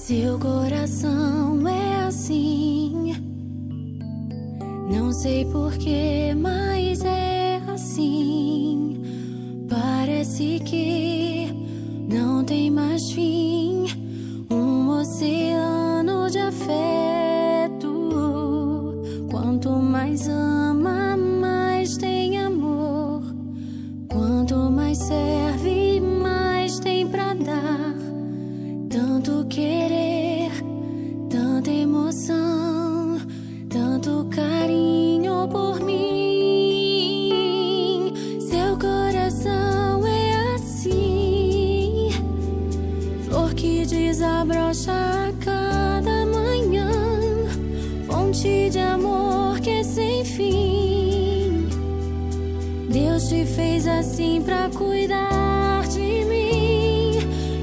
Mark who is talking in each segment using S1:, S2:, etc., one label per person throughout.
S1: Seu coração é assim, não sei porquê, mas é assim. Parece que não tem mais fim, um oceano de afeto. Quanto mais ama, mais tem amor. Quanto mais serve, mais tem pra dar. Tanto querer, tanta emoção, tanto carinho por mim. Seu coração é assim, flor que desabrocha a cada manhã, fonte de amor que é sem fim. Deus te fez assim pra cuidar de mim.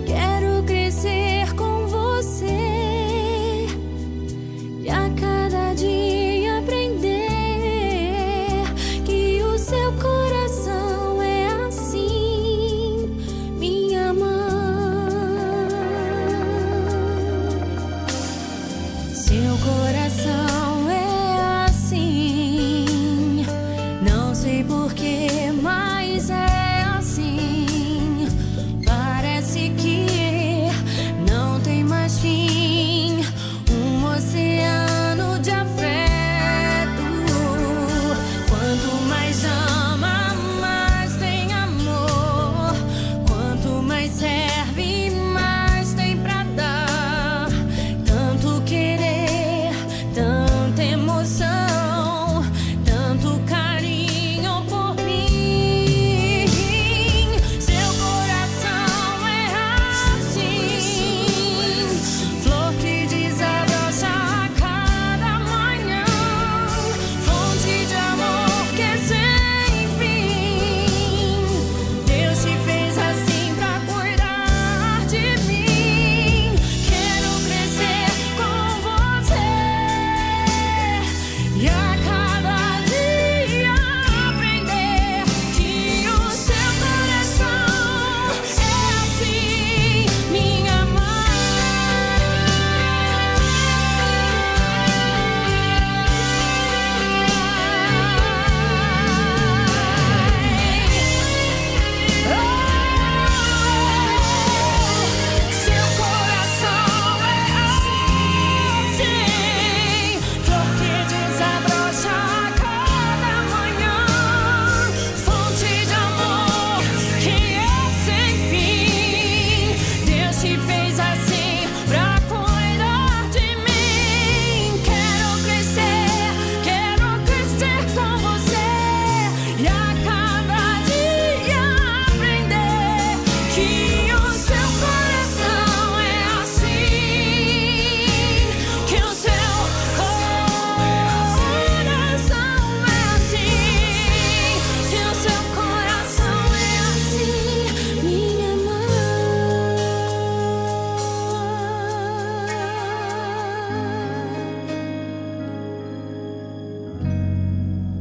S1: Quero crescer com você e a cada dia aprender que o seu coração é assim, minha mãe. Seu coração é assim, não sei porquê, mas é assim. Parece que não tem mais fim, um oceano de afeto. Quanto mais ama, mais tem amor. Quanto mais serve, mais tem pra dar. Tanto querer, tanta emoção, tanto carinho por mim. Seu coração é assim, flor que desabrocha a cada manhã, fonte de amor que é sem fim. Deus te fez assim pra cuidar de mim. Quero crescer com você e a cada dia aprender que o seu coração é assim, minha Seu coração é assim, flor que desabrocha a cada manhã, fonte de amor que é sem fim. Deus te fez assim pra cuidar de mim. Quero crescer com você e a cada dia aprender que o seu coração é assim, que o seu coração é assim, que o seu coração é assim, minha mãe.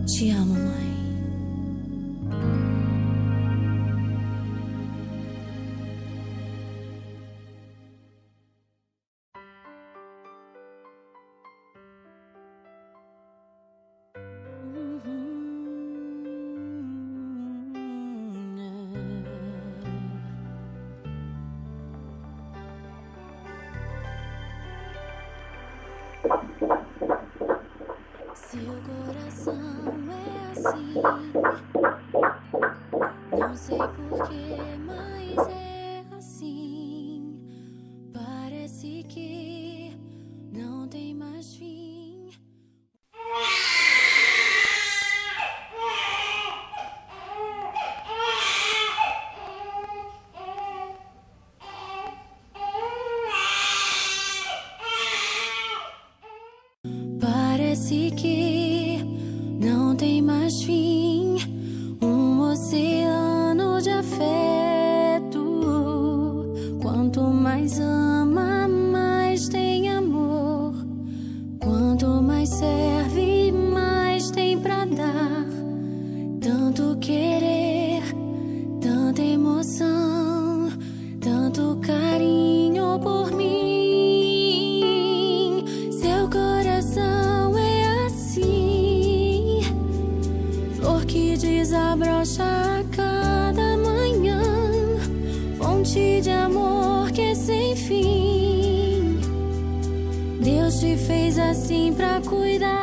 S1: Te amo, mãe. Seu coração é assim, não sei porquê, mas é assim. Parece que não tem mais fim. Parece que não tem mais fim, um oceano de afeto. Quanto mais ama, mais fonte de amor que é sem fim. Deus te fez assim pra cuidar